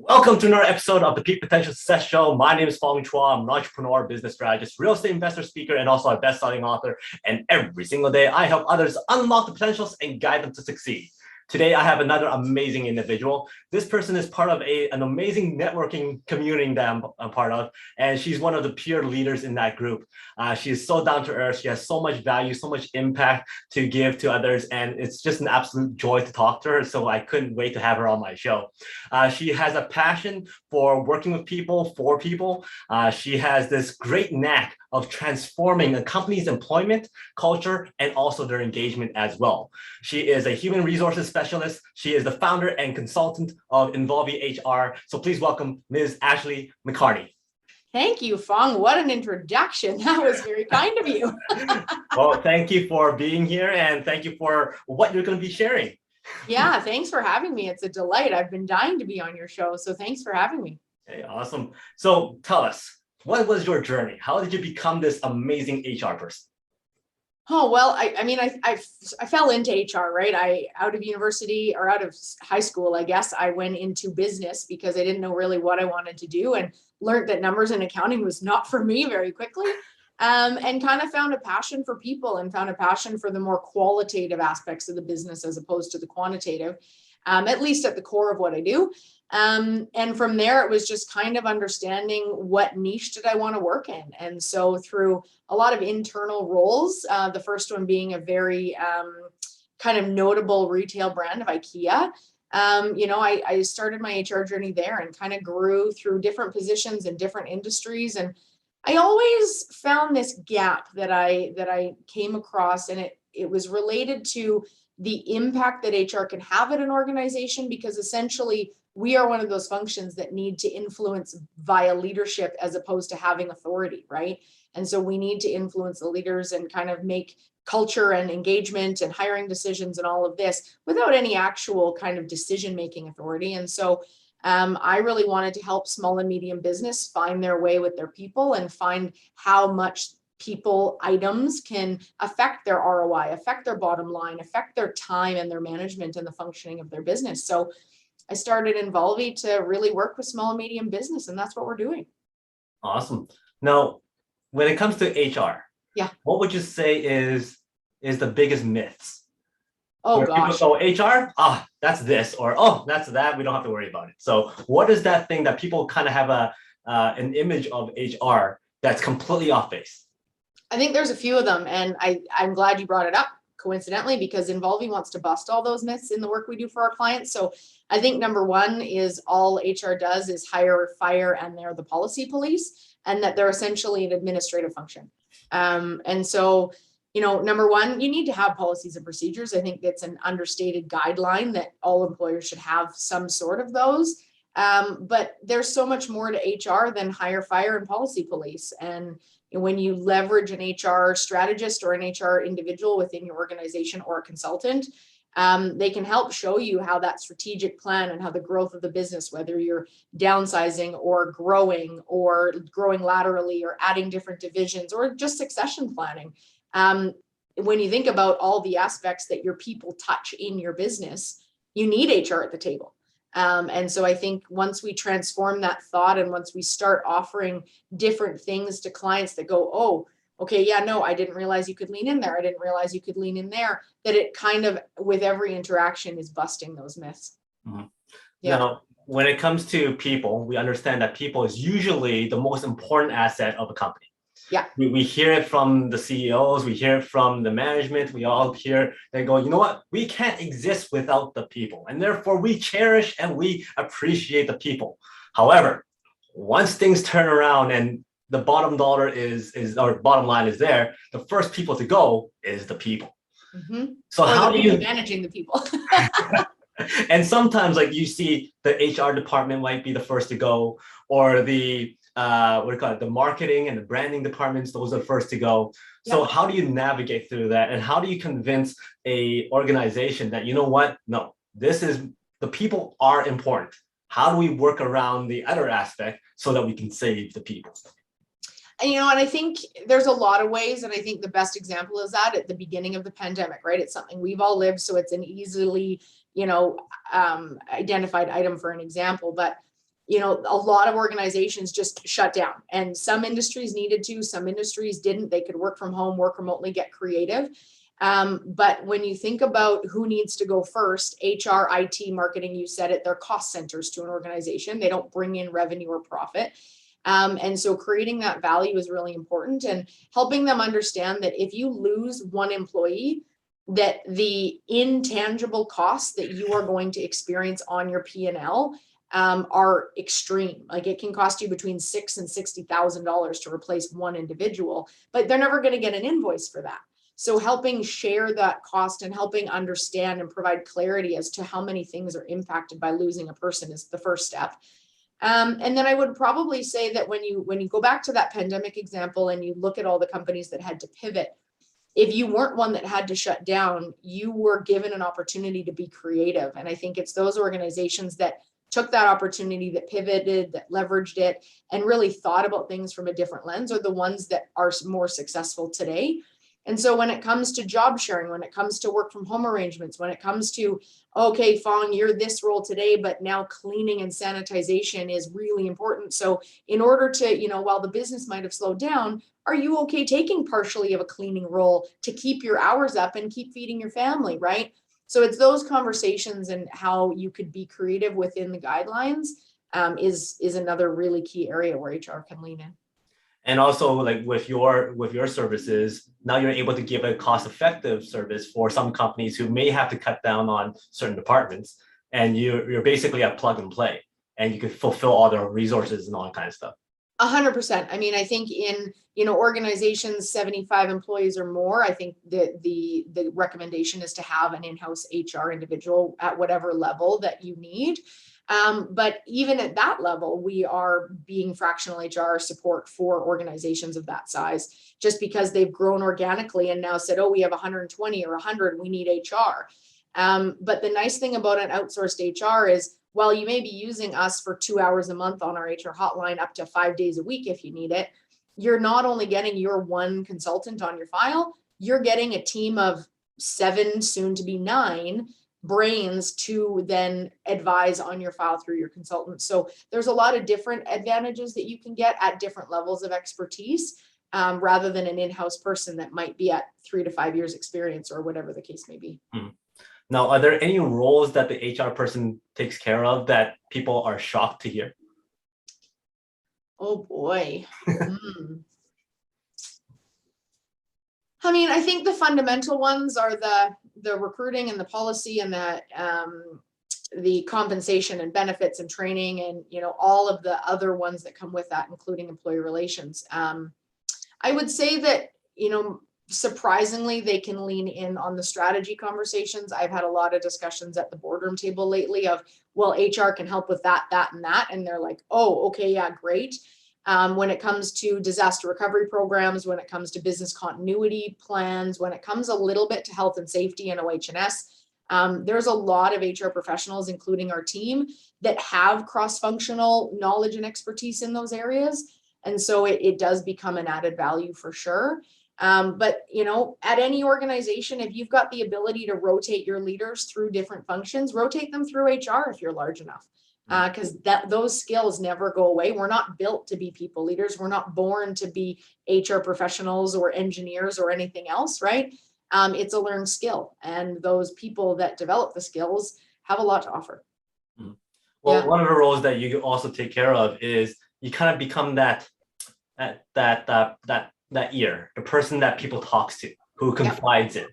Welcome to another episode of the Peak Potential Success Show. My name is Fong. I'm an entrepreneur, business strategist, real estate investor, speaker, and also a best-selling author. And every single day, I help others unlock the potentials and guide them to succeed. Today, I have another amazing individual. This person is part of an amazing networking community that I'm a part of, and she's one of the peer leaders in that group. She is so down to earth. She has so much value, so much impact to give to others, and it's just an absolute joy to talk to her. So I couldn't wait to have her on my show. She has a passion for working with people, for people. She has this great knack of transforming a company's employment, culture, and also their engagement as well. She is a human resources specialist. She is the founder and consultant of Involving HR. So please welcome Ms. Ashley McKARNey. Thank you, Fong. What an introduction. That was very kind of you. Well, thank you for being here and thank you for what you're going to be sharing. Yeah, thanks for having me. It's a delight. I've been dying to be on your show. So thanks for having me. Hey, awesome. So tell us, what was your journey? How did you become this amazing HR person? Oh, well, I fell into HR, right? Out of university or out of high school, I guess, I went into business because I didn't know really what I wanted to do and learned that numbers and accounting was not for me very quickly. And kind of found a passion for people and found a passion for the more qualitative aspects of the business as opposed to the quantitative, at least at the core of what I do. And from there, it was just kind of understanding what niche did I want to work in. And so through a lot of internal roles, the first one being a very kind of notable retail brand of IKEA. I started my HR journey there and kind of grew through different positions in different industries. And I always found this gap that I came across, and it was related to the impact that HR can have at an organization, because essentially we are one of those functions that need to influence via leadership as opposed to having authority, right? And so we need to influence the leaders and kind of make culture and engagement and hiring decisions and all of this without any actual kind of decision-making authority. And so I really wanted to help small and medium business find their way with their people and find how much people items can affect their ROI, affect their bottom line, affect their time and their management and the functioning of their business. So I started Involvy to really work with small and medium business, and that's what we're doing. Awesome. Now, when it comes to HR, yeah, what would you say is the biggest myths? Oh, where gosh. People go, HR, that's this, or that's that, we don't have to worry about it. So what is that thing that people kind of have an image of HR that's completely off base? I think there's a few of them, and I'm glad you brought it up, coincidentally, because Involvy wants to bust all those myths in the work we do for our clients. So I think number one is all HR does is hire, fire, and they're the policy police, and that they're essentially an administrative function. And so, number one, you need to have policies and procedures. I think it's an understated guideline that all employers should have some sort of those. But there's so much more to HR than hire, fire, and policy police. And when you leverage an HR strategist or an HR individual within your organization or a consultant, they can help show you how that strategic plan and how the growth of the business, whether you're downsizing or growing laterally or adding different divisions or just succession planning. When you think about all the aspects that your people touch in your business, you need HR at the table. And so I think once we transform that thought and once we start offering different things to clients that go, oh, okay, yeah, no, I didn't realize you could lean in there. I didn't realize you could lean in there, that it kind of, with every interaction, is busting those myths. Mm-hmm. Yeah. Now, when it comes to people, we understand that people is usually the most important asset of a company. Yeah. We hear it from the CEOs, we hear it from the management, we all hear, they go, you know what, we can't exist without the people. And therefore we cherish and we appreciate the people. However, once things turn around and the bottom dollar or bottom line is there, the first people to go is the people. Mm-hmm. So how do you managing the people? And sometimes like you see the HR department might be the first to go, or the the marketing and the branding departments, those are the first to go. So how do you navigate through that? And how do you convince a organization that, you know what, no, the people are important. How do we work around the other aspect so that we can save the people? And I think there's a lot of ways, and I think the best example is that at the beginning of the pandemic, right? It's something we've all lived, so it's an easily, identified item for an example. But a lot of organizations just shut down, and some industries needed to, some industries didn't. They could work from home, work remotely, get creative. But when you think about who needs to go first, HR, IT, marketing, you said it, they're cost centers to an organization. They don't bring in revenue or profit. And so creating that value is really important, and helping them understand that if you lose one employee, that the intangible costs that you are going to experience on your P&L are extreme. Like, it can cost you between $6,000 and $60,000 to replace one individual, but they're never going to get an invoice for that. So helping share that cost and helping understand and provide clarity as to how many things are impacted by losing a person is the first step. And then I would probably say that when you go back to that pandemic example and you look at all the companies that had to pivot, if you weren't one that had to shut down, you were given an opportunity to be creative. And I think it's those organizations that took that opportunity, that pivoted, that leveraged it, and really thought about things from a different lens, are the ones that are more successful today. And so when it comes to job sharing, when it comes to work from home arrangements, when it comes to, okay, Fong, you're this role today, but now cleaning and sanitization is really important. So in order to, while the business might have slowed down, are you okay taking partially of a cleaning role to keep your hours up and keep feeding your family, right? So it's those conversations and how you could be creative within the guidelines is another really key area where HR can lean in. And also, like with your services, now you're able to give a cost-effective service for some companies who may have to cut down on certain departments, and you're basically a plug and play, and you can fulfill all their resources and all that kind of stuff. 100%. I mean, I think in organizations 75 employees or more, I think the recommendation is to have an in-house HR individual at whatever level that you need. But even at that level, we are being fractional HR support for organizations of that size, just because they've grown organically and now said, oh, we have 120 or 100, we need HR. But the nice thing about an outsourced HR is, while you may be using us for 2 hours a month on our HR hotline up to 5 days a week if you need it, you're not only getting your one consultant on your file, you're getting a team of 7, soon to be 9 brains to then advise on your file through your consultant. So there's a lot of different advantages that you can get at different levels of expertise, rather than an in-house person that might be at 3 to 5 years experience or whatever the case may be. Now, are there any roles that the HR person takes care of that people are shocked to hear? Oh boy. I mean, I think the fundamental ones are the recruiting and the policy and the compensation and benefits and training and, all of the other ones that come with that, including employee relations. I would say that, surprisingly, they can lean in on the strategy conversations. I've had a lot of discussions at the boardroom table lately of, well, HR can help with that, that, and that. And they're like, oh, okay, yeah, great. When it comes to disaster recovery programs, when it comes to business continuity plans, when it comes a little bit to health and safety and OH&S, there's a lot of HR professionals, including our team, that have cross-functional knowledge and expertise in those areas. And so it does become an added value for sure. But, at any organization, if you've got the ability to rotate your leaders through different functions, rotate them through HR if you're large enough. Because those skills never go away. We're not built to be people leaders. We're not born to be HR professionals or engineers or anything else, right? It's a learned skill, and those people that develop the skills have a lot to offer. Well, yeah. One of the roles that you also take care of is you kind of become that ear, the person that people talks to, who confides in.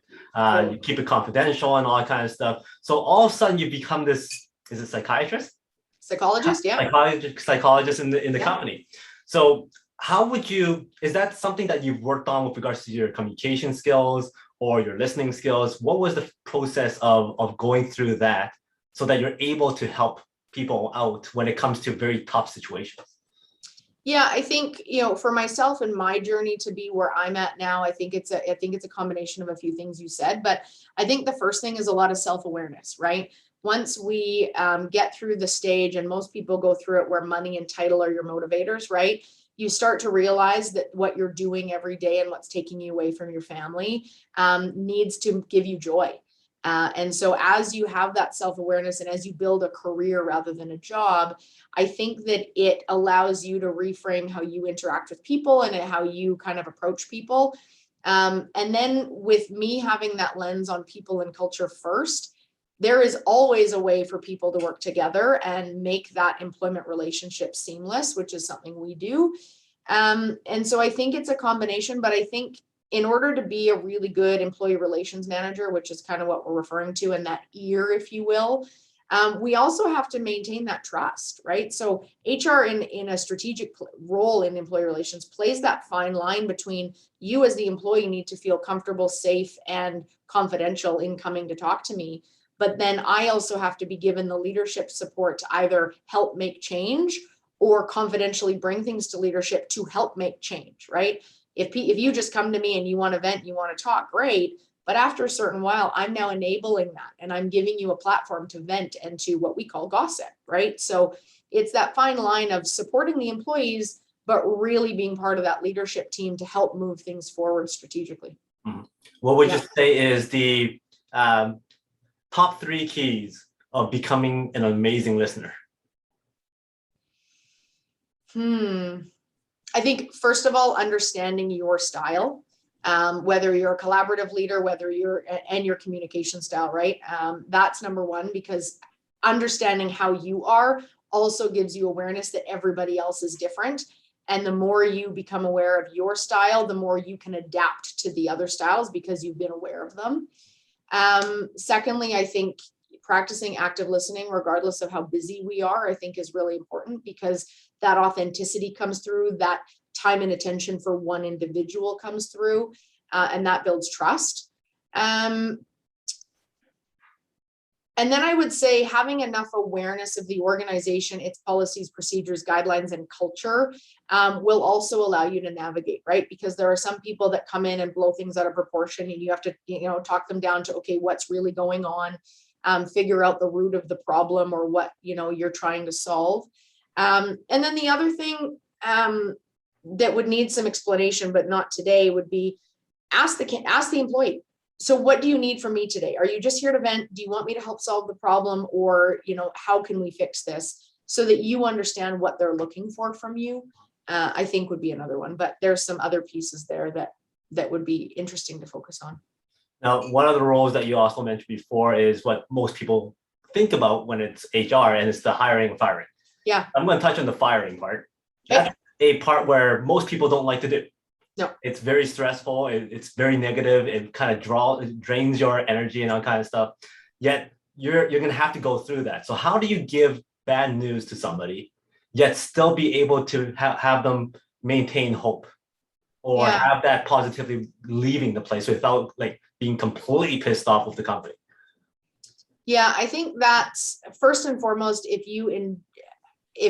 You keep it confidential and all that kind of stuff. So all of a sudden you become this, is it psychiatrist? Psychologist, yeah. Psychologist in the company. So how would you, is that something that you've worked on with regards to your communication skills or your listening skills? What was the process of going through that so that you're able to help people out when it comes to very tough situations? Yeah, I think, for myself and my journey to be where I'm at now, I think it's a combination of a few things you said, but I think the first thing is a lot of self-awareness, right? Once we get through the stage, and most people go through it where money and title are your motivators, right? You start to realize that what you're doing every day and what's taking you away from your family needs to give you joy. And so as you have that self-awareness and as you build a career rather than a job, I think that it allows you to reframe how you interact with people and how you kind of approach people. And then with me having that lens on people and culture first, there is always a way for people to work together and make that employment relationship seamless, which is something we do. And so I think it's a combination, but I think in order to be a really good employee relations manager, which is kind of what we're referring to in that ear, if you will, we also have to maintain that trust, right? So HR in a strategic role in employee relations plays that fine line between you as the employee need to feel comfortable, safe, and confidential in coming to talk to me. But then I also have to be given the leadership support to either help make change or confidentially bring things to leadership to help make change, right? If you just come to me and you want to vent, you want to talk, great. But after a certain while, I'm now enabling that and I'm giving you a platform to vent and to what we call gossip, right? So it's that fine line of supporting the employees, but really being part of that leadership team to help move things forward strategically. Mm-hmm. What would you say is the top 3 keys of becoming an amazing listener? I think, first of all, understanding your style, whether you're a collaborative leader, and your communication style, right? That's number one, because understanding how you are also gives you awareness that everybody else is different. And the more you become aware of your style, the more you can adapt to the other styles because you've been aware of them. Secondly, I think practicing active listening, regardless of how busy we are, I think is really important because that authenticity comes through, that time and attention for one individual comes through, and that builds trust. And then I would say having enough awareness of the organization, its policies, procedures, guidelines, and culture will also allow you to navigate, right? Because there are some people that come in and blow things out of proportion and you have to, talk them down to, okay, what's really going on? Figure out the root of the problem or what, you're trying to solve. And then the other thing that would need some explanation, but not today, would be ask the employee. So what do you need from me today? Are you just here to vent? Do you want me to help solve the problem? Or, how can we fix this so that you understand what they're looking for from you? I think would be another one, but there's some other pieces there that would be interesting to focus on. Now, one of the roles that you also mentioned before is what most people think about when it's HR, and it's the hiring and firing. Yeah. I'm going to touch on the firing part. That's a part where most people don't like to do. No. It's very stressful. It's very negative. It kind of drains your energy and all kind of stuff. Yet you're going to have to go through that. So how do you give bad news to somebody, yet still be able to have them maintain hope or have that positively leaving the place without being completely pissed off with the company? Yeah, I think that's first and foremost, if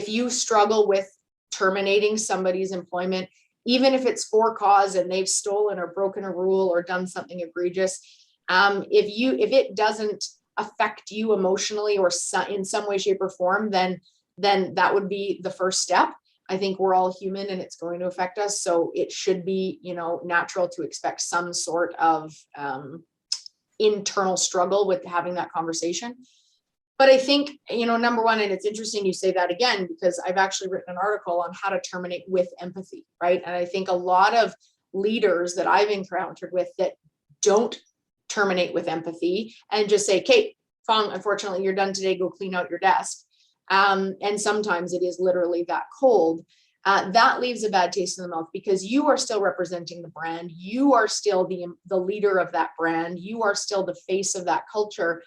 you struggle with terminating somebody's employment, even if it's for cause and they've stolen or broken a rule or done something egregious, if it doesn't affect you emotionally or in some way, shape, or form, then that would be the first step. I think we're all human and it's going to affect us. So it should be, natural to expect some sort of internal struggle with having that conversation. But I think, number one, and it's interesting you say that again, because I've actually written an article on how to terminate with empathy, right? And I think a lot of leaders that I've encountered with that don't terminate with empathy and just say, Kate, Fong, unfortunately, you're done today, go clean out your desk. And sometimes it is literally that cold. That leaves a bad taste in the mouth because you are still representing the brand. You are still the leader of that brand. You are still the face of that culture.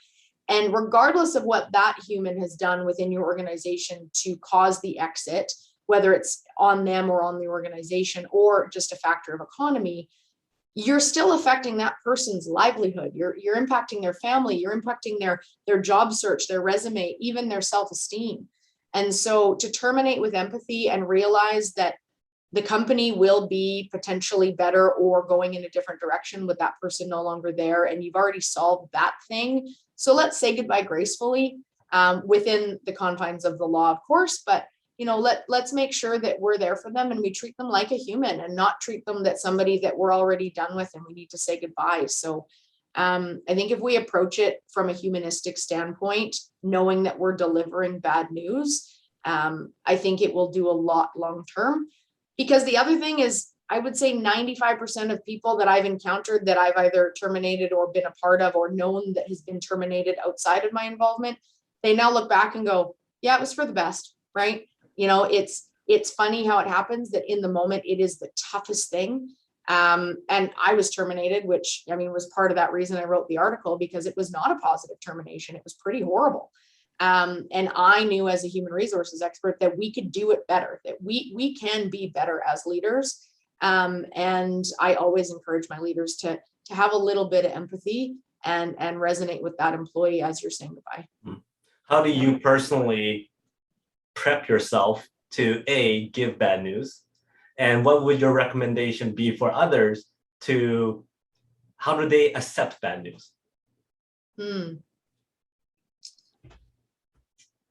And regardless of what that human has done within your organization to cause the exit, whether it's on them or on the organization or just a factor of economy, you're still affecting that person's livelihood. You're impacting their family. You're impacting their job search, their resume, even their self-esteem. And so to terminate with empathy and realize that the company will be potentially better or going in a different direction with that person no longer there, and you've already solved that thing. So let's say goodbye gracefully within the confines of the law, of course, but let's make sure that we're there for them and we treat them like a human and not treat them that somebody that we're already done with and we need to say goodbye. So I think if we approach it from a humanistic standpoint, knowing that we're delivering bad news, I think it will do a lot long term. Because the other thing is, I would say 95% of people that I've encountered that I've either terminated or been a part of or known that has been terminated outside of my involvement, they now look back and go, yeah, it was for the best, right? It's funny how it happens that in the moment it is the toughest thing. And I was terminated, which was part of that reason I wrote the article, because it was not a positive termination. It was pretty horrible. And I knew as a human resources expert that we could do it better, that we can be better as leaders. And I always encourage my leaders to have a little bit of empathy and resonate with that employee as you're saying goodbye. How do you personally prep yourself to give bad news? And what would your recommendation be for others to, how do they accept bad news?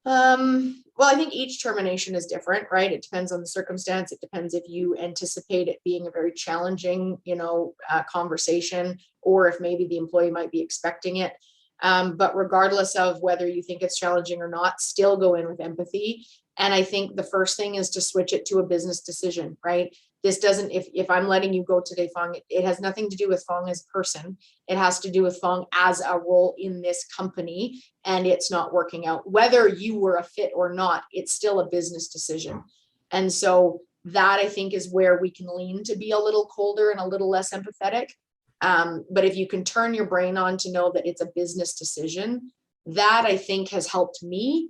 Well, I think each termination is different, right? It depends on the circumstance. It depends if you anticipate it being a very challenging, conversation, or if maybe the employee might be expecting it. But regardless of whether you think it's challenging or not, still go in with empathy. And I think the first thing is to switch it to a business decision, right? This doesn't, if I'm letting you go today, Fong, it has nothing to do with Fong as a person. It has to do with Fong as a role in this company, and it's not working out. Whether you were a fit or not, it's still a business decision. And so that, I think, is where we can lean to be a little colder and a little less empathetic. But if you can turn your brain on to know that it's a business decision, that I think has helped me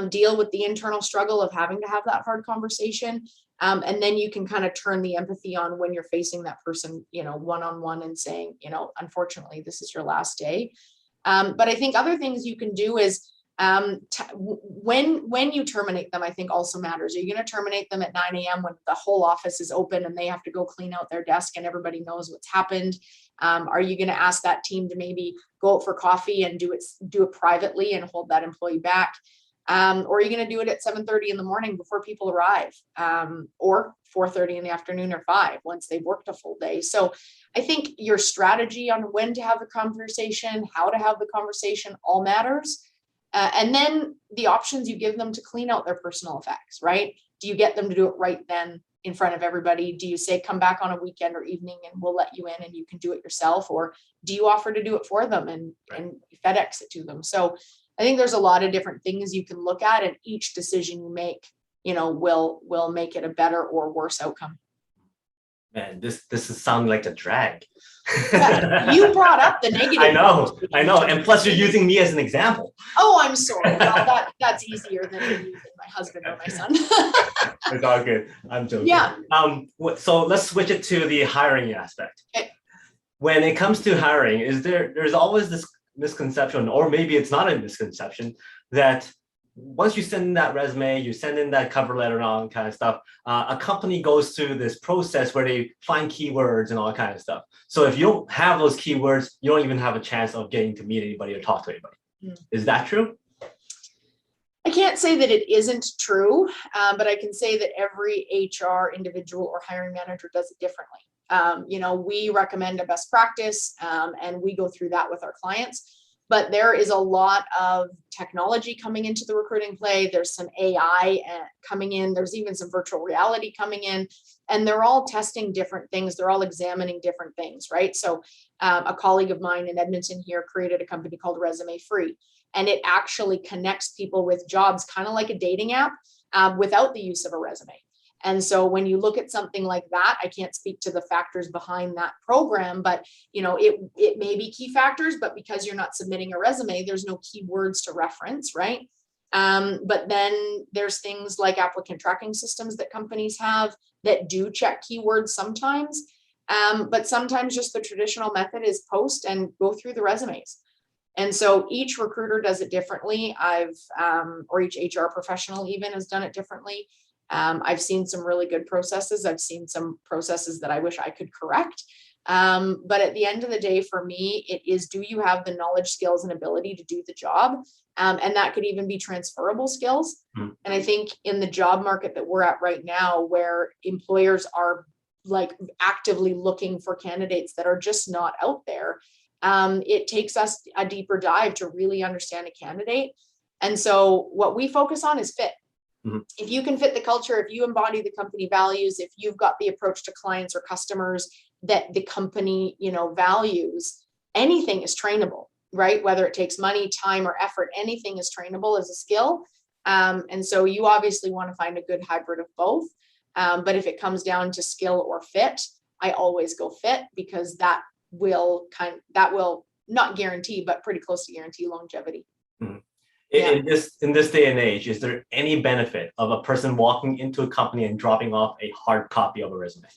deal with the internal struggle of having to have that hard conversation. And then you can kind of turn the empathy on when you're facing that person, one-on-one, and saying, unfortunately, this is your last day. But I think other things you can do is when you terminate them, I think also matters. Are you going to terminate them at 9 a.m. when the whole office is open and they have to go clean out their desk and everybody knows what's happened? Are you going to ask that team to maybe go out for coffee and do it privately and hold that employee back? Or are you going to do it at 7:30 in the morning before people arrive, or 4:30 in the afternoon, or 5 once they've worked a full day? So I think your strategy on when to have the conversation, how to have the conversation, all matters. And then the options you give them to clean out their personal effects, right? Do you get them to do it right then in front of everybody? Do you say, come back on a weekend or evening and we'll let you in and you can do it yourself? Or do you offer to do it for them and FedEx it to them? So I think there's a lot of different things you can look at, and each decision you make, will make it a better or worse outcome. Man, this is sounding like a drag. Yeah, you brought up the negative. I know. And plus you're using me as an example. Oh, I'm sorry. Well, that's easier than using my husband or my son. It's all good. I'm joking. Yeah. So let's switch it to the hiring aspect. Okay. When it comes to hiring, there's always this misconception, or maybe it's not a misconception, that once you send in that resume, you send in that cover letter and all that kind of stuff, a company goes through this process where they find keywords and all that kind of stuff. So if you don't have those keywords, you don't even have a chance of getting to meet anybody or talk to anybody. Is that true? I can't say that it isn't true, but I can say that every HR individual or hiring manager does it differently. We recommend a best practice, and we go through that with our clients. But there is a lot of technology coming into the recruiting play. There's some AI coming in. There's even some virtual reality coming in, and they're all testing different things. They're all examining different things, right? So a colleague of mine in Edmonton here created a company called Resume Free, and it actually connects people with jobs, kind of like a dating app, without the use of a resume. And so when you look at something like that, I can't speak to the factors behind that program, but it may be key factors, but because you're not submitting a resume, there's no keywords to reference, right? But then there's things like applicant tracking systems that companies have that do check keywords sometimes. But sometimes just the traditional method is post and go through the resumes. And so each recruiter does it differently. Or each HR professional even has done it differently. I've seen some really good processes. I've seen some processes that I wish I could correct. But at the end of the day, for me, it is, do you have the knowledge, skills, and ability to do the job? And that could even be transferable skills. And I think in the job market that we're at right now, where employers are like actively looking for candidates that are just not out there, it takes us a deeper dive to really understand a candidate. And so what we focus on is fit. If you can fit the culture, if you embody the company values, if you've got the approach to clients or customers that the company, values, anything is trainable, right? Whether it takes money, time, or effort, anything is trainable as a skill. And so you obviously want to find a good hybrid of both. But if it comes down to skill or fit, I always go fit, because that will not guarantee, but pretty close to guarantee longevity. In this day and age, is there any benefit of a person walking into a company and dropping off a hard copy of a resume?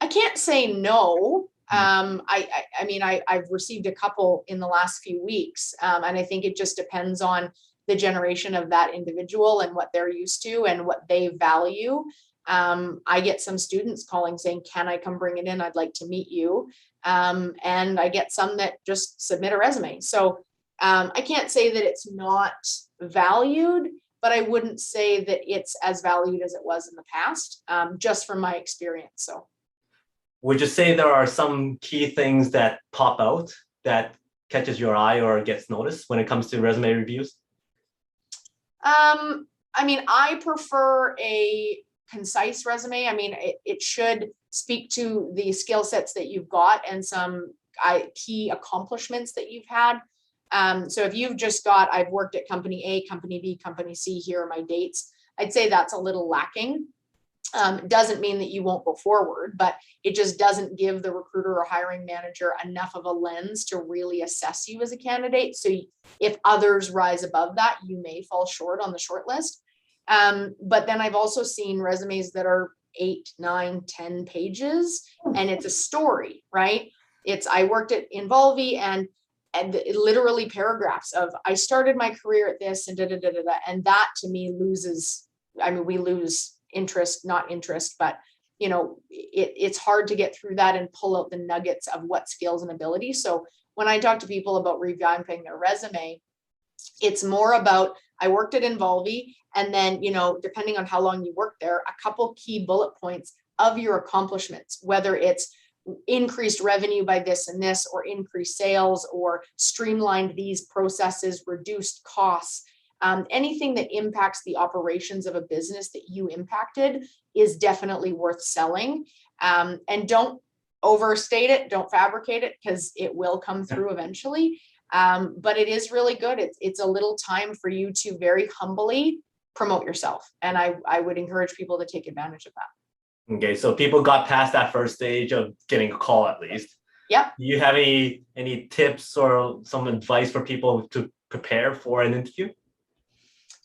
I can't say no. I've received a couple in the last few weeks, and I think it just depends on the generation of that individual and what they're used to and what they value. I get some students calling saying, "Can I come bring it in? I'd like to meet you." And I get some that just submit a resume. So I can't say that it's not valued, but I wouldn't say that it's as valued as it was in the past, just from my experience. So, would you say there are some key things that pop out that catches your eye or gets noticed when it comes to resume reviews? I prefer a concise resume. It should speak to the skill sets that you've got and some key accomplishments that you've had. So if you've just got, I've worked at company A, company B, company C, here are my dates, I'd say that's a little lacking. Doesn't mean that you won't go forward, but it just doesn't give the recruiter or hiring manager enough of a lens to really assess you as a candidate. So if others rise above that, you may fall short on the short list. But then I've also seen resumes that are 8, 9, 10 pages, and it's a story, right? I worked at Involvi, and literally paragraphs of, I started my career at this and and that to me loses, we lose not interest, but it's hard to get through that and pull out the nuggets of what skills and abilities. So when I talk to people about revamping their resume, it's more about, I worked at Involvi, and then, depending on how long you worked there, a couple key bullet points of your accomplishments, whether it's increased revenue by this and this, or increased sales, or streamlined these processes, reduced costs. Anything that impacts the operations of a business that you impacted is definitely worth selling. And don't overstate it, don't fabricate it, because it will come through eventually. But it is really good. It's a little time for you to very humbly promote yourself. And I would encourage people to take advantage of that. Okay, so people got past that first stage of getting a call at least. Yep. Do you have any tips or some advice for people to prepare for an interview?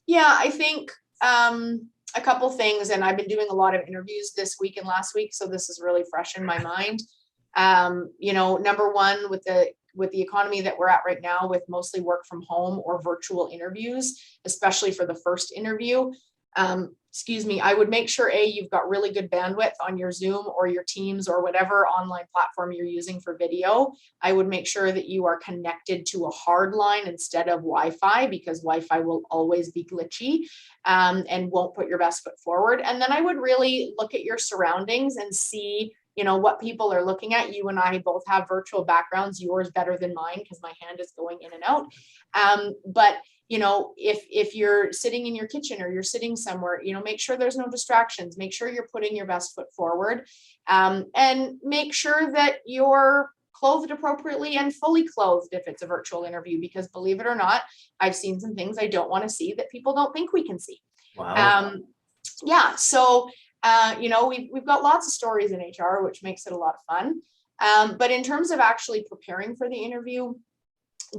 Yeah, I think a couple things, and I've been doing a lot of interviews this week and last week, so this is really fresh in my mind. Number one, with the economy that we're at right now, with mostly work from home or virtual interviews, especially for the first interview, I would make sure, you've got really good bandwidth on your Zoom or your Teams or whatever online platform you're using for video. I would make sure that you are connected to a hard line instead of Wi-Fi, because Wi-Fi will always be glitchy and won't put your best foot forward. And then I would really look at your surroundings and see, what people are looking at. You and I both have virtual backgrounds, yours better than mine, because my hand is going in and out. But if you're sitting in your kitchen or you're sitting somewhere, make sure there's no distractions, make sure you're putting your best foot forward, and make sure that you're clothed appropriately and fully clothed if it's a virtual interview, because believe it or not, I've seen some things I don't want to see that people don't think we can see. Wow. So we've got lots of stories in HR, which makes it a lot of fun. But in terms of actually preparing for the interview,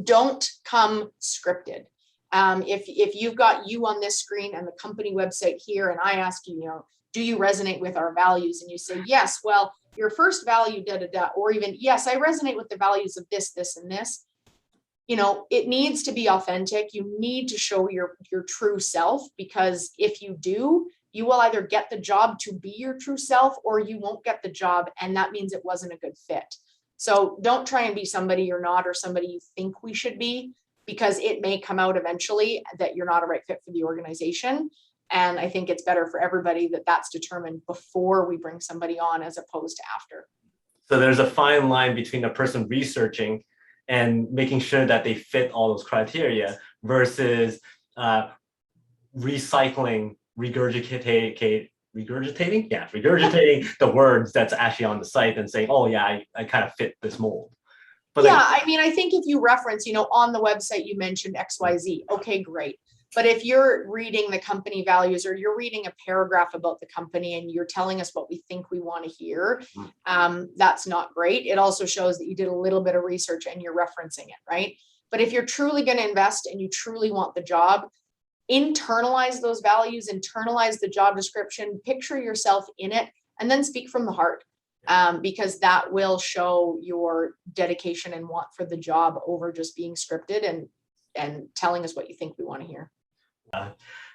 don't come scripted. If you've got you on this screen and the company website here, and I ask you, do you resonate with our values? And you say, yes, well, your first value, or even, yes, I resonate with the values of this, this, and this. It needs to be authentic. You need to show your true self, because if you do, you will either get the job to be your true self, or you won't get the job, and that means it wasn't a good fit. So don't try and be somebody you're not, or somebody you think we should be, because it may come out eventually that you're not a right fit for the organization. And I think it's better for everybody that that's determined before we bring somebody on, as opposed to after. So there's a fine line between a person researching and making sure that they fit all those criteria versus recycling, regurgitating the words that's actually on the site and saying, oh yeah, I kind of fit this mold. But yeah, I mean, I think if you reference, on the website, you mentioned XYZ. Okay, great. But if you're reading the company values or you're reading a paragraph about the company and you're telling us what we think we want to hear, that's not great. It also shows that you did a little bit of research and you're referencing it, right? But if you're truly going to invest and you truly want the job, internalize those values, internalize the job description, picture yourself in it, and then speak from the heart. Because that will show your dedication and want for the job over just being scripted and telling us what you think we want to hear.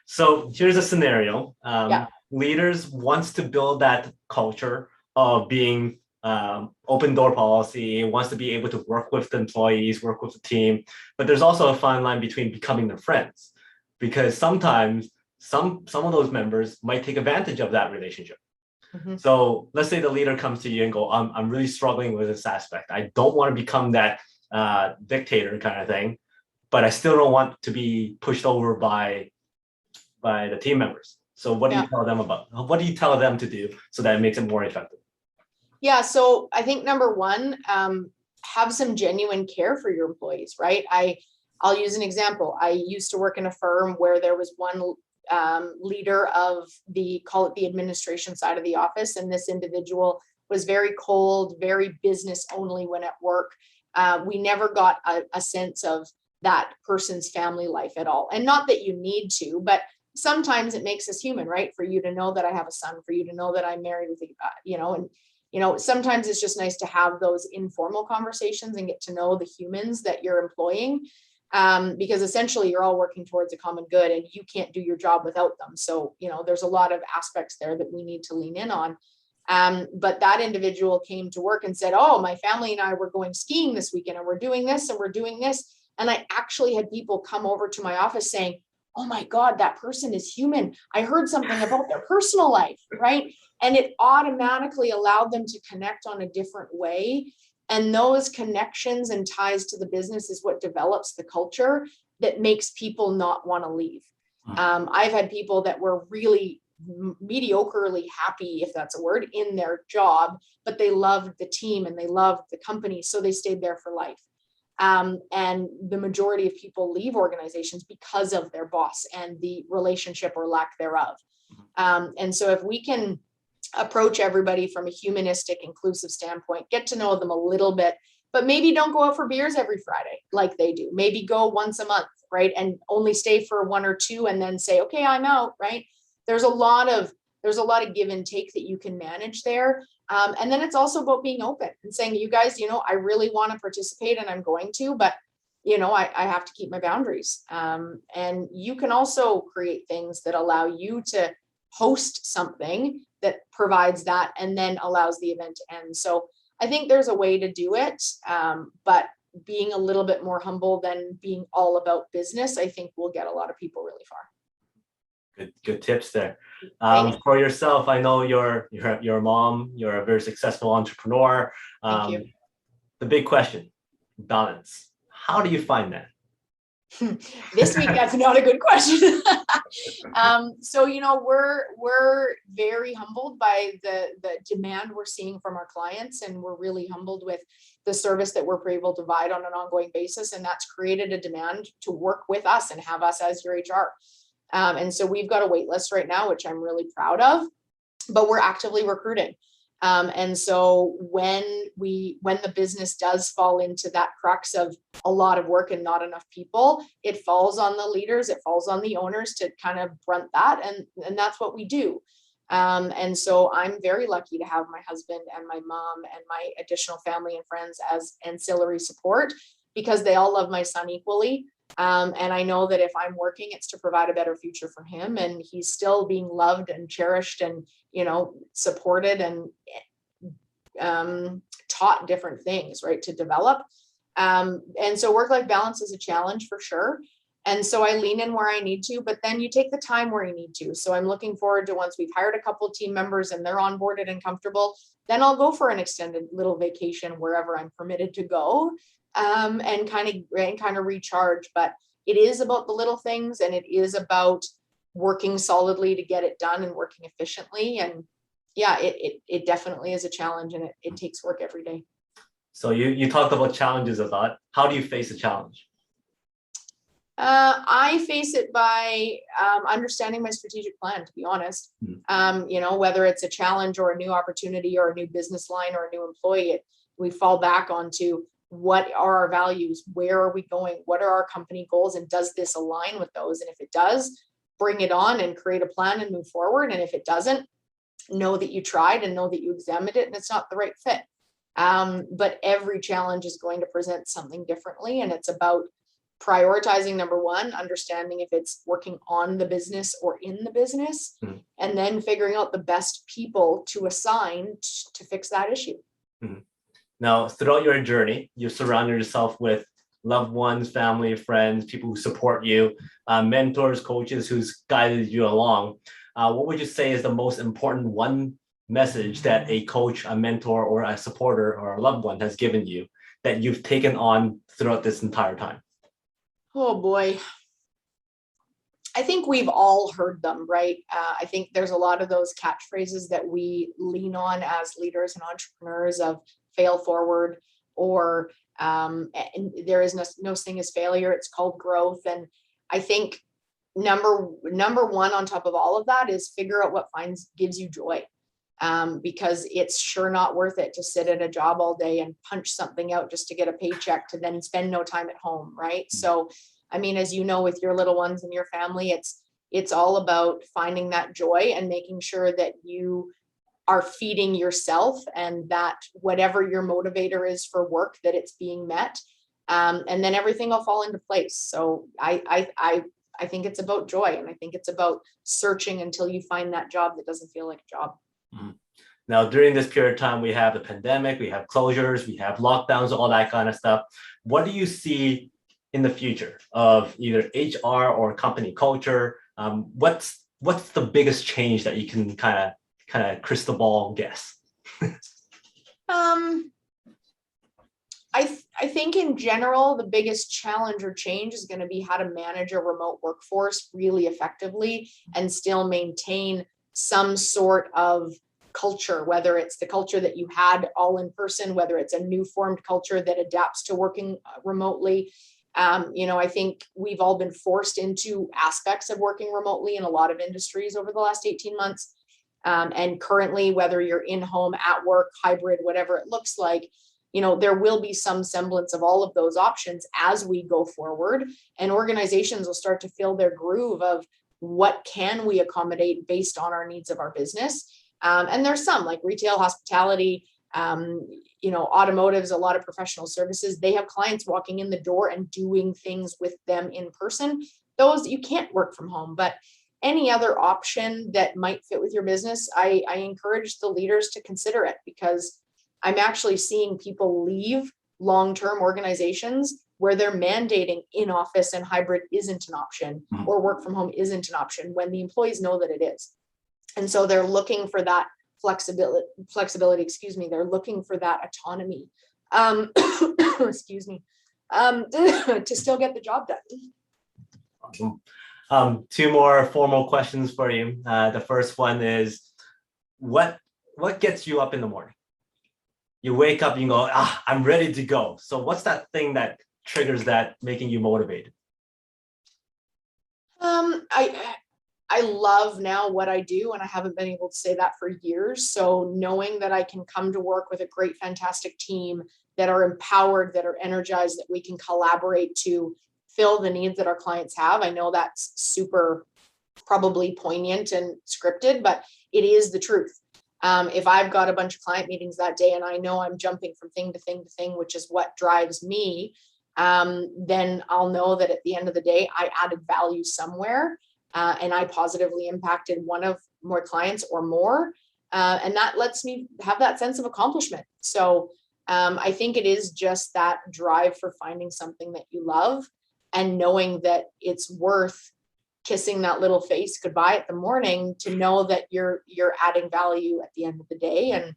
So here's a scenario. Yeah. Leaders wants to build that culture of being open door policy, wants to be able to work with the employees, work with the team, but there's also a fine line between becoming their friends, because sometimes some of those members might take advantage of that relationship. So let's say the leader comes to you and go, I'm really struggling with this aspect. I don't want to become that dictator kind of thing, but I still don't want to be pushed over by the team members. So what do you tell them about? What do you tell them to do so that it makes it more effective? Yeah, so I think number one, have some genuine care for your employees, right? I'll use an example. I used to work in a firm where there was one leader of call it the administration side of the office. And this individual was very cold, very business only when at work. We never got a sense of that person's family life at all. And not that you need to, but sometimes it makes us human, right? For you to know that I have a son, for you to know that I'm married with, sometimes it's just nice to have those informal conversations and get to know the humans that you're employing. Because essentially you're all working towards a common good and you can't do your job without them. So, there's a lot of aspects there that we need to lean in on. But that individual came to work and said, oh, my family and I were going skiing this weekend and we're doing this and we're doing this. And I actually had people come over to my office saying, oh my God, that person is human. I heard something about their personal life, right? And it automatically allowed them to connect on a different way. And those connections and ties to the business is what develops the culture that makes people not want to leave. I've had people that were really mediocrely happy, if that's a word, in their job, but they loved the team and they loved the company. So they stayed there for life. And the majority of people leave organizations because of their boss and the relationship or lack thereof. And so if we can approach everybody from a humanistic, inclusive standpoint, get to know them a little bit, but maybe don't go out for beers every Friday like they do. Maybe go once a month, right? And only stay for one or two and then say, okay, I'm out, right? There's a lot of give and take that you can manage there. And then it's also about being open and saying, you guys, I really want to participate and I'm going to, but I have to keep my boundaries. And you can also create things that allow you to host something that provides that and then allows the event to end. So I think there's a way to do it, but being a little bit more humble than being all about business, I think will get a lot of people really far. Good tips there. For yourself, I know you're a mom, you're a very successful entrepreneur. Thank you. The big question, balance. How do you find that? This week, that's not a good question. So, we're very humbled by the demand we're seeing from our clients, and we're really humbled with the service that we're able to provide on an ongoing basis. And that's created a demand to work with us and have us as your HR. And so we've got a wait list right now, which I'm really proud of, but we're actively recruiting. And so when the business does fall into that crux of a lot of work and not enough people, it falls on the leaders, it falls on the owners to kind of brunt that. And that's what we do. And so I'm very lucky to have my husband and my mom and my additional family and friends as ancillary support, because they all love my son equally. And I know that if I'm working, it's to provide a better future for him, and he's still being loved and cherished and, supported and taught different things, right, to develop. And so work-life balance is a challenge for sure. And so I lean in where I need to, but then you take the time where you need to. So I'm looking forward to once we've hired a couple of team members and they're onboarded and comfortable, then I'll go for an extended little vacation wherever I'm permitted to go, and kind of recharge. But it is about the little things, and it is about working solidly to get it done and working efficiently. And yeah, it definitely is a challenge, and it takes work every day. So you talked about challenges a lot. How do you face a challenge? I face it by understanding my strategic plan, to be honest. Whether it's a challenge or a new opportunity or a new business line or a new employee, we fall back onto what are our values, where are we going, what are our company goals, and does this align with those? And if it does, bring it on and create a plan and move forward. And if it doesn't, know that you tried and know that you examined it and it's not the right fit. But every challenge is going to present something differently, and it's about prioritizing, number one, understanding if it's working on the business or in the business, and then figuring out the best people to assign to fix that issue. Now, throughout your journey, you've surrounded yourself with loved ones, family, friends, people who support you, mentors, coaches who's guided you along. What would you say is the most important one message that a coach, a mentor, or a supporter or a loved one has given you that you've taken on throughout this entire time? Oh boy. I think we've all heard them, right? I think there's a lot of those catchphrases that we lean on as leaders and entrepreneurs of fail forward, or and there is no thing as failure, it's called growth. And I think number one on top of all of that is figure out what gives you joy. Because it's sure not worth it to sit at a job all day and punch something out just to get a paycheck to then spend no time at home, right? So, I mean, as you know, with your little ones and your family, it's all about finding that joy and making sure that you are feeding yourself, and that whatever your motivator is for work, that it's being met, and then everything will fall into place. So I think it's about joy, and I think it's about searching until you find that job that doesn't feel like a job. Now, during this period of time, we have the pandemic, we have closures, we have lockdowns, all that kind of stuff. What do you see in the future of either HR or company culture? What's the biggest change that you can kind of crystal ball guess? I think in general, the biggest challenge or change is going to be how to manage a remote workforce really effectively and still maintain some sort of culture, whether it's the culture that you had all in person, whether it's a new formed culture that adapts to working remotely. I think we've all been forced into aspects of working remotely in a lot of industries over the last 18 months. And currently, whether you're in home, at work, hybrid, whatever it looks like, there will be some semblance of all of those options as we go forward, and organizations will start to fill their groove of what can we accommodate based on our needs of our business. And there's some like retail, hospitality, automotives, a lot of professional services. They have clients walking in the door and doing things with them in person. Those you can't work from home, but any other option that might fit with your business, I encourage the leaders to consider it, because I'm actually seeing people leave long-term organizations where they're mandating in-office and hybrid isn't an option, or work from home isn't an option, when the employees know that it is. And so they're looking for that flexibility, they're looking for that autonomy, to still get the job done. Awesome. Two more formal questions for you. The first one is, what gets you up in the morning? You wake up and you go, I'm ready to go. So what's that thing that triggers that, making you motivated? I love now what I do, and I haven't been able to say that for years. So knowing that I can come to work with a great, fantastic team that are empowered, that are energized, that we can collaborate to fill the needs that our clients have. I know that's super probably poignant and scripted, but it is the truth. If I've got a bunch of client meetings that day and I know I'm jumping from thing to thing to thing, which is what drives me, then I'll know that at the end of the day, I added value somewhere, and I positively impacted one of more clients or more. And that lets me have that sense of accomplishment. So I think it is just that drive for finding something that you love. and knowing that it's worth kissing that little face goodbye at the morning to know that you're adding value at the end of the day. And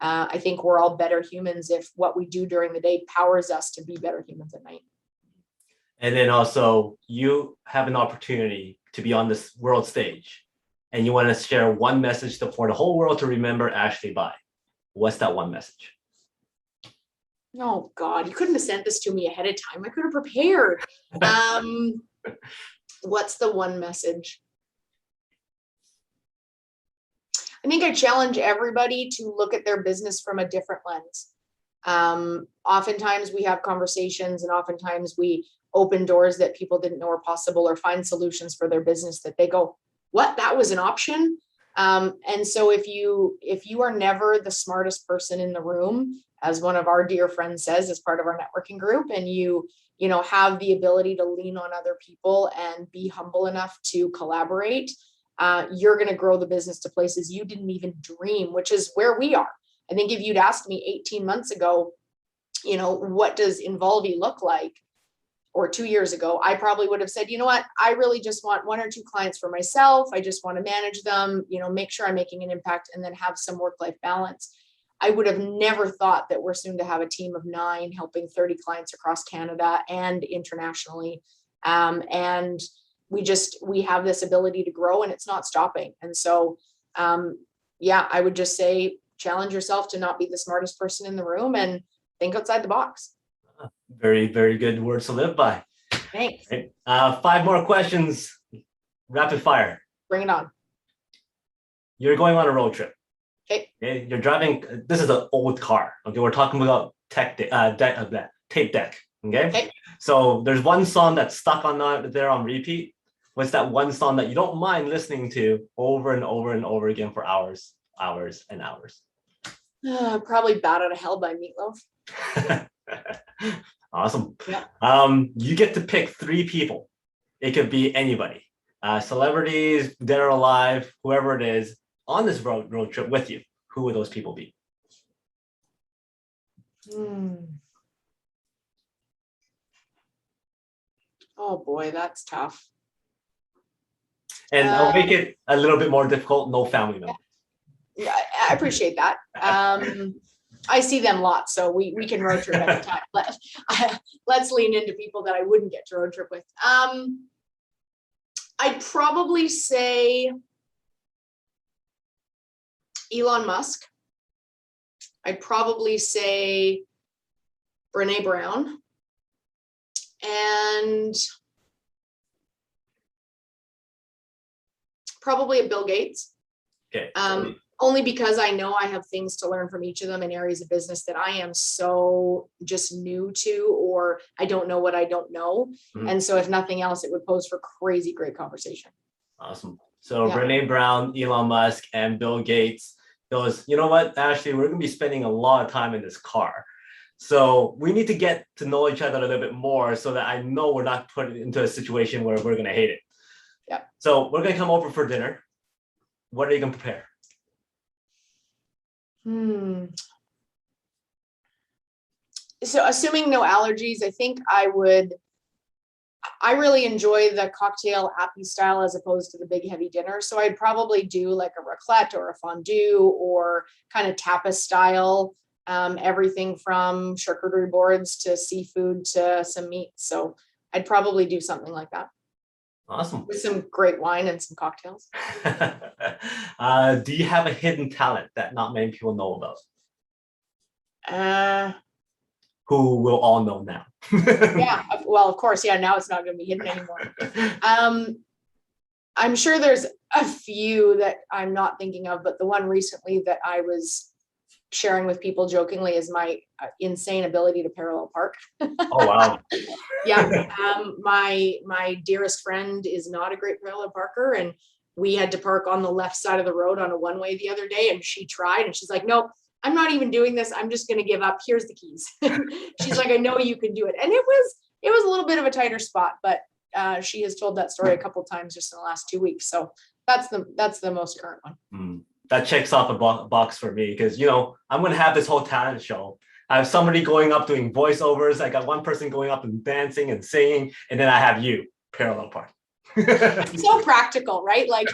I think we're all better humans if what we do during the day powers us to be better humans at night. And then also you have an opportunity to be on this world stage and you want to share one message for the whole world to remember Ashley by. What's that one message? Oh God, you couldn't have sent this to me ahead of time. I could have prepared. What's the one message? I think I challenge everybody to look at their business from a different lens. Oftentimes we have conversations and oftentimes we open doors that people didn't know were possible or find solutions for their business that they go, what, that was an option? And so if you are never the smartest person in the room, as one of our dear friends says, as part of our networking group, and you have the ability to lean on other people and be humble enough to collaborate, you're going to grow the business to places you didn't even dream, which is where we are. I think if you'd asked me 18 months ago, what does Involvi look like? Or 2 years ago, I probably would have said, you know what, I really just want 1 or 2 clients for myself. I just want to manage them, make sure I'm making an impact and then have some work-life balance. I would have never thought that we're soon to have a team of 9 helping 30 clients across Canada and internationally. And we have this ability to grow and it's not stopping. And so, I would just say, challenge yourself to not be the smartest person in the room and think outside the box. Very, very good words to live by. Thanks. Right. 5 more questions, rapid fire. Bring it on. You're going on a road trip. Okay. You're driving, this is an old car. Okay, we're talking about tape deck. Okay? So there's one song that's stuck on there on repeat. What's that one song that you don't mind listening to over and over and over again for hours and hours? Probably Bat Out of Hell by Meatloaf. Awesome. Yeah. You get to pick 3 people. It could be anybody, celebrities, dead or alive, whoever it is, on this road trip with you. Who would those people be? Oh boy, that's tough. And I'll make it a little bit more difficult. No family members. Yeah, I appreciate that. I see them lots, so we can road trip at a time. Let's lean into people that I wouldn't get to road trip with. I'd probably say Elon Musk. I'd probably say Brené Brown. And probably a Bill Gates. Okay. Only because I know I have things to learn from each of them in areas of business that I am so just new to, or I don't know what I don't know. Mm-hmm. And so if nothing else, it would pose for crazy, great conversation. Awesome. So Brené Brown, Elon Musk, and Bill Gates. Those, you know what, Ashley, we're going to be spending a lot of time in this car. So we need to get to know each other a little bit more so that I know we're not put into a situation where we're going to hate it. Yeah. So we're going to come over for dinner. What are you going to prepare? So assuming no allergies, I think I really enjoy the cocktail appy style as opposed to the big heavy dinner. So I'd probably do like a raclette or a fondue or kind of tapas style, everything from charcuterie boards to seafood to some meat. So I'd probably do something like that. Awesome. With some great wine and some cocktails. Do you have a hidden talent that not many people know about? Who will all know now? Yeah, well, of course. Yeah, now it's not going to be hidden anymore. I'm sure there's a few that I'm not thinking of, but the one recently that I was sharing with people jokingly is my insane ability to parallel park. Oh, wow. Yeah. My dearest friend is not a great parallel parker, and we had to park on the left side of the road on a one-way the other day, and she tried and she's like, nope, I'm not even doing this. I'm just going to give up. Here's the keys. She's like, I know you can do it. And it was a little bit of a tighter spot, but she has told that story a couple of times just in the last 2 weeks. So that's the most current one. That checks off a box for me because, I'm going to have this whole talent show. I have somebody going up doing voiceovers. I got one person going up and dancing and singing, and then I have you, parallel park. So practical, right? Like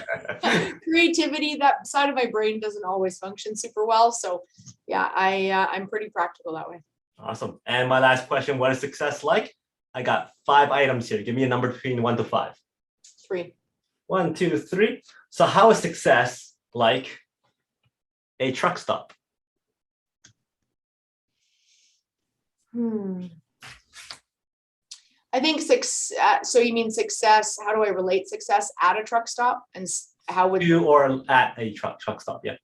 creativity, that side of my brain doesn't always function super well. So yeah, I'm pretty practical that way. Awesome. And my last question, what is success like? I got 5 items here. Give me a number between 1 to 5. 3. 1, 2, 3. So how is success like a truck stop? I think so you mean success, how do I relate success at a truck stop? And how would you, or at a truck stop, yeah.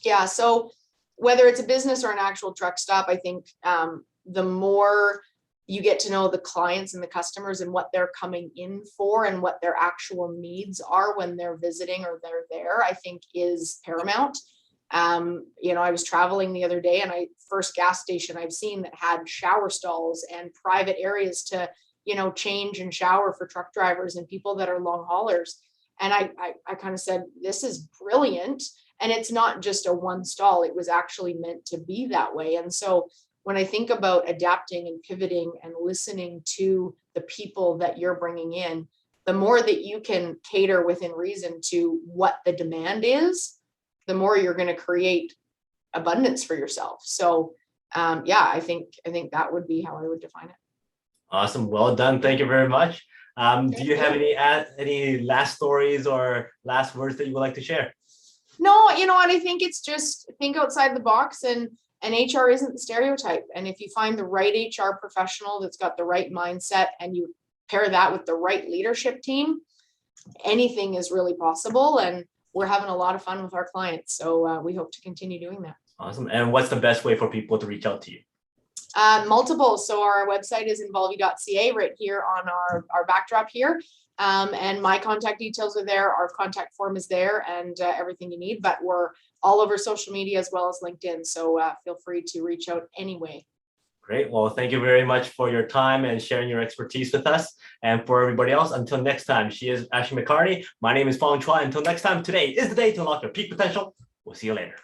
Yeah, so whether it's a business or an actual truck stop, I think the more you get to know the clients and the customers and what they're coming in for and what their actual needs are when they're visiting or they're there, I think is paramount. I was traveling the other day, and first gas station I've seen that had shower stalls and private areas to, change and shower for truck drivers and people that are long haulers. And I kind of said, this is brilliant. And it's not just a one stall, it was actually meant to be that way. And so when I think about adapting and pivoting and listening to the people that you're bringing in, the more that you can cater within reason to what the demand is, the more you're going to create abundance for yourself. So I think that would be how I would define it. Awesome. Well done. Thank you very much. Do you have any last stories or last words that you would like to share? No, and I think it's just think outside the box, and HR isn't the stereotype. And if you find the right HR professional that's got the right mindset and you pair that with the right leadership team, anything is really possible. And we're having a lot of fun with our clients. So we hope to continue doing that. Awesome. And what's the best way for people to reach out to you? Multiple. So our website is involvy.ca right here on our backdrop here. And my contact details are there. Our contact form is there, and everything you need, but we're all over social media as well as LinkedIn. So feel free to reach out anyway. Great. Well, thank you very much for your time and sharing your expertise with us. And for everybody else, until next time, she is Ashley McKARNEY. My name is Fong. Until next time, today is the day to unlock your peak potential. We'll see you later.